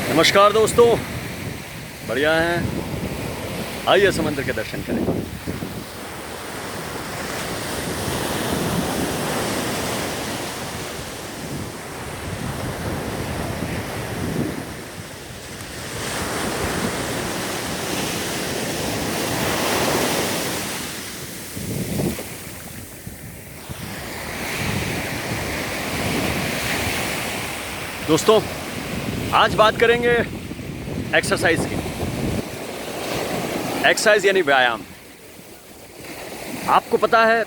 नमस्कार दोस्तों, बढ़िया हैं। आइए समंदर के दर्शन करें। दोस्तों, आज बात करेंगे एक्सरसाइज की। एक्सरसाइज यानी व्यायाम। आपको पता है,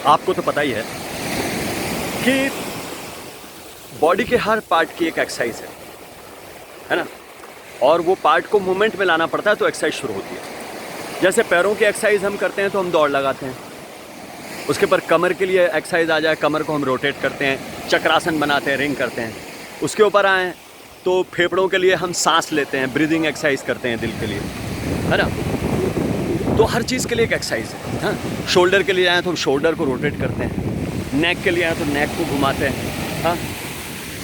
आपको तो पता ही है कि बॉडी के हर पार्ट की एक एक्सरसाइज है ना। और वो पार्ट को मूवमेंट में लाना पड़ता है तो एक्सरसाइज शुरू होती है। जैसे पैरों की एक्सरसाइज हम करते हैं तो हम दौड़ लगाते हैं। उसके पर कमर के लिए एक्सरसाइज आ जाए, कमर को हम रोटेट करते हैं, चक्रासन बनाते हैं, रिंग करते हैं। उसके ऊपर आए तो फेफड़ों के लिए हम सांस लेते हैं, ब्रीदिंग एक्सरसाइज करते हैं दिल के लिए, है ना। तो हर चीज़ के लिए एक एक्सरसाइज है। हाँ, शोल्डर के लिए आए तो हम शोल्डर को रोटेट करते हैं, नेक के लिए आए तो नेक को घुमाते हैं। हाँ,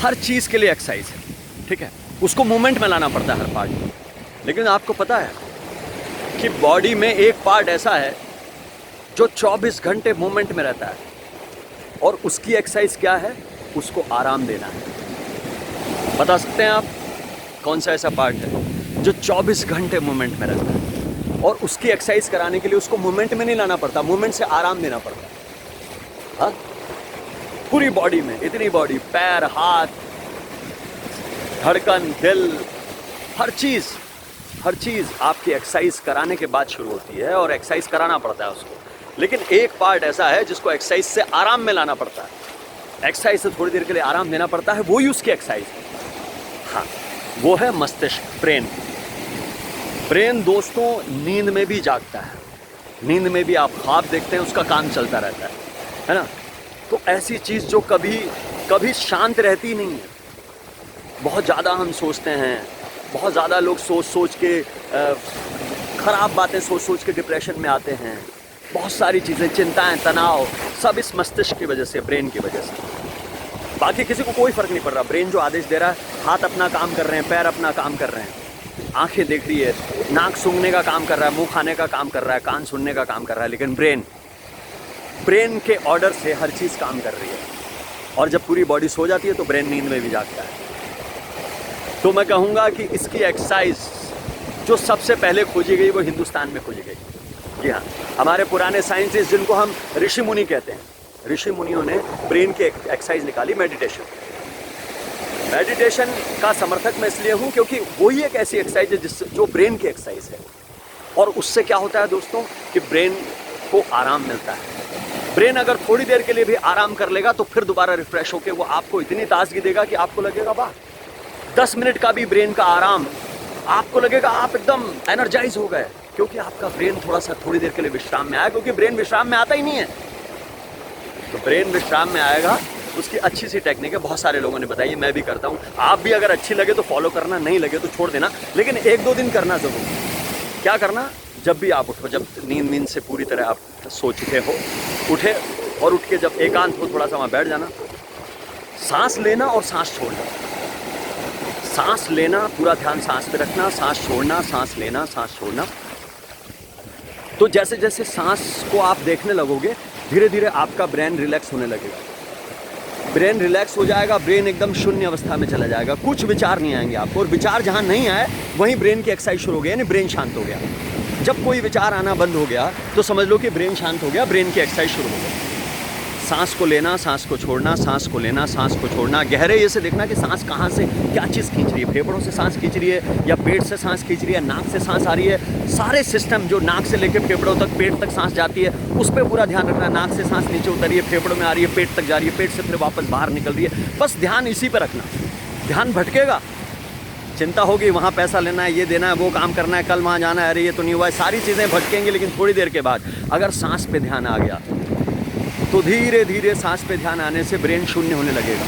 हर चीज़ के लिए एक्सरसाइज है, ठीक है। उसको मूवमेंट में लाना पड़ता है हर पार्ट में। लेकिन आपको पता है कि बॉडी में एक पार्ट ऐसा है जो 24 घंटे मूवमेंट में रहता है, और उसकी एक्सरसाइज क्या है? उसको आराम देना है। बता सकते हैं आप कौन सा ऐसा पार्ट है जो 24 घंटे मूवमेंट में रहता है? और उसकी एक्सरसाइज कराने के लिए उसको मूवमेंट में नहीं लाना पड़ता, मूवमेंट से आराम देना पड़ता है। हाँ, पूरी बॉडी में, इतनी बॉडी, पैर, हाथ, धड़कन, दिल, हर चीज़ आपकी एक्सरसाइज कराने के बाद शुरू होती है, और एक्सरसाइज कराना पड़ता है उसको। लेकिन एक पार्ट ऐसा है जिसको एक्सरसाइज से आराम में लाना पड़ता है, एक्सरसाइज से थोड़ी देर के लिए आराम देना पड़ता है, वो ही उसकी एक्सरसाइज है। हाँ, वो है मस्तिष्क, ब्रेन। ब्रेन दोस्तों नींद में भी जागता है, नींद में भी आप ख्वाब देखते हैं, उसका काम चलता रहता है ना। तो ऐसी चीज़ जो कभी शांत रहती नहीं है। बहुत ज़्यादा हम सोचते हैं, बहुत ज़्यादा लोग सोच के ख़राब बातें सोच के डिप्रेशन में आते हैं। बहुत सारी चीज़ें, चिंताएं, तनाव, सब इस मस्तिष्क की वजह से, ब्रेन की वजह से। बाकी किसी को कोई फ़र्क नहीं पड़ रहा। ब्रेन जो आदेश दे रहा है, हाथ अपना काम कर रहे हैं, पैर अपना काम कर रहे हैं, आंखें देख रही है, नाक सूंघने का काम कर रहा है, मुंह खाने का काम कर रहा है, कान सुनने का काम कर रहा है। लेकिन ब्रेन के ऑर्डर से हर चीज़ काम कर रही है। और जब पूरी बॉडी सो जाती है तो ब्रेन नींद में भी जागता है। तो मैं कहूँगा कि इसकी एक्सरसाइज जो सबसे पहले खोजी गई वो हिंदुस्तान में खोजी गई। जी हाँ, हमारे पुराने साइंटिस्ट जिनको हम ऋषि मुनि कहते हैं, ऋषि मुनियों ने ब्रेन की एक्सरसाइज निकाली, मेडिटेशन। मेडिटेशन का समर्थक मैं इसलिए हूँ क्योंकि वही एक ऐसी एक्सरसाइज है जो ब्रेन की एक्सरसाइज है। और उससे क्या होता है दोस्तों कि ब्रेन को आराम मिलता है। ब्रेन अगर थोड़ी देर के लिए भी आराम कर लेगा तो फिर दोबारा रिफ्रेश होकर वो आपको इतनी ताजगी देगा कि आपको लगेगा वाह। 10 मिनट का भी ब्रेन का आराम, आपको लगेगा आप एकदम एनर्जाइज हो गए, क्योंकि आपका ब्रेन थोड़ी देर के लिए विश्राम में आया। क्योंकि ब्रेन विश्राम में आता ही नहीं है, तो ब्रेन विश्राम में आएगा। उसकी अच्छी सी टेक्निक है, बहुत सारे लोगों ने बताई, मैं भी करता हूँ। आप भी अगर अच्छी लगे तो फॉलो करना, नहीं लगे तो छोड़ देना, लेकिन 1-2 दिन करना ज़रूर। क्या करना? जब भी आप उठो, जब नींद से पूरी तरह आप सो चुके हो, उठे और उठ के जब एकांत हो, थोड़ा सा वहाँ बैठ जाना, सांस लेना और सांस छोड़ना। सांस लेना, पूरा ध्यान सांस पे रखना, सांस छोड़ना, सांस लेना, सांस छोड़ना। तो जैसे जैसे सांस को आप देखने लगोगे, धीरे धीरे आपका ब्रेन रिलैक्स होने लगेगा। ब्रेन रिलैक्स हो जाएगा, ब्रेन एकदम शून्य अवस्था में चला जाएगा, कुछ विचार नहीं आएंगे आपको। और विचार जहाँ नहीं आए वहीं ब्रेन की एक्सरसाइज शुरू हो गई, यानी ब्रेन शांत हो गया। जब कोई विचार आना बंद हो गया तो समझ लो कि ब्रेन शांत हो गया, ब्रेन की एक्सरसाइज शुरू हो गई। सांस को लेना, सांस को छोड़ना, सांस को लेना, सांस को छोड़ना। गहरे ये से देखना कि सांस कहाँ से क्या चीज़ खींच रही है, फेफड़ों से सांस खींच रही है या पेट से सांस खींच रही है, नाक से सांस आ रही है। सारे सिस्टम जो नाक से लेकर फेफड़ों तक, पेट तक सांस जाती है, उस पर पूरा ध्यान रखना। नाक से सांस नीचे उतर रही है, फेफड़ों में आ रही है, पेट तक जा रही है, पेट से फिर वापस बाहर निकल रही है। बस ध्यान इसी पर रखना। ध्यान भटकेगा, चिंता होगी, वहाँ पैसा लेना है, ये देना है, वो काम करना है, कल वहाँ जाना है, अरे ये तो नहीं हुआ है, सारी चीज़ें भटकेंगी। लेकिन थोड़ी देर के बाद अगर सांस पे ध्यान आ गया तो धीरे धीरे सांस पे ध्यान आने से ब्रेन शून्य होने लगेगा,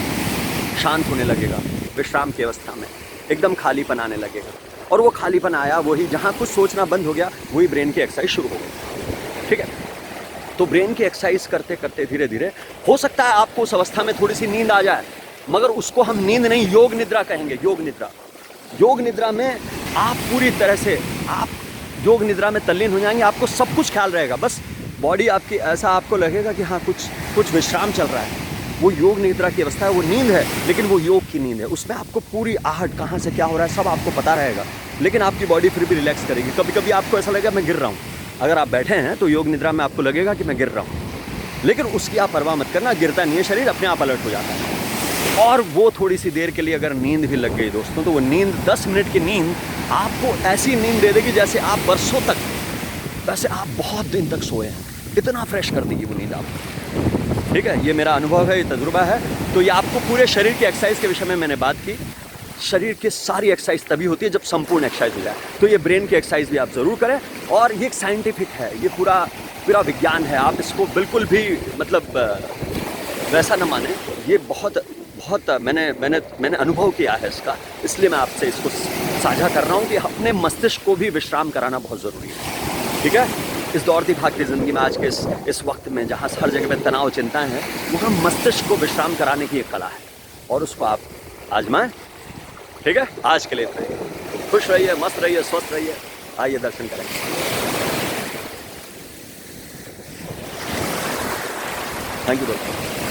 शांत होने लगेगा, विश्राम की अवस्था में एकदम खालीपन आने लगेगा। और वो खालीपन आया, वही जहाँ कुछ सोचना बंद हो गया, वही ब्रेन की एक्सरसाइज शुरू हो गई। ठीक है, तो ब्रेन की एक्सरसाइज करते करते धीरे धीरे हो सकता है आपको उस अवस्था में थोड़ी सी नींद आ जाए, मगर उसको हम नींद नहीं, योग निद्रा कहेंगे। योग निद्रा, योग निद्रा में आप पूरी तरह से आप योग निद्रा में तल्लीन हो जाएंगे। आपको सब कुछ ख्याल रहेगा, बस बॉडी आपकी ऐसा आपको लगेगा कि हाँ कुछ विश्राम चल रहा है। वो योग निद्रा की अवस्था है, वो नींद है, लेकिन वो योग की नींद है। उसमें आपको पूरी आहट कहाँ से क्या हो रहा है सब आपको पता रहेगा, लेकिन आपकी बॉडी फिर भी रिलैक्स करेगी। कभी कभी आपको ऐसा लगेगा मैं गिर रहा हूँ, अगर आप बैठे हैं तो योग निद्रा में आपको लगेगा कि मैं गिर रहा हूँ, लेकिन उसकी आप परवाह मत करना, गिरता नहीं है शरीर, अपने आप अलर्ट हो जाता है। और वो थोड़ी सी देर के लिए अगर नींद भी लग गई दोस्तों, तो वो नींद 10 मिनट की नींद आपको ऐसी नींद दे देगी जैसे आप बरसों तक, वैसे आप बहुत दिन तक सोए हैं, इतना फ्रेश कर देगी वो नींद आपको। ठीक है, ये मेरा अनुभव है, ये तजुर्बा है। तो ये आपको पूरे शरीर की एक्सरसाइज के विषय में मैंने बात की। शरीर की सारी एक्सरसाइज तभी होती है जब संपूर्ण एक्सरसाइज हो जाए। तो ये ब्रेन की एक्सरसाइज भी आप ज़रूर करें, और ये एक साइंटिफिक है, ये पूरा विज्ञान है। आप इसको बिल्कुल भी मतलब वैसा न माने, ये बहुत मैंने अनुभव किया है इसका, इसलिए मैं आपसे इसको साझा कर रहा हूँ कि अपने मस्तिष्क को भी विश्राम कराना बहुत ज़रूरी है। ठीक है, इस दौड़ती भागती ज़िंदगी में आज के इस वक्त में जहाँ हर जगह पे तनाव चिंताएं हैं, वहाँ मस्तिष्क को विश्राम कराने की एक कला है, और उसको आप आजमाएं। ठीक है, आज के लिए इतना ही। खुश रहिए, मस्त रहिए, स्वस्थ रहिए। आइए दर्शन करें। थैंक यू दोस्तों।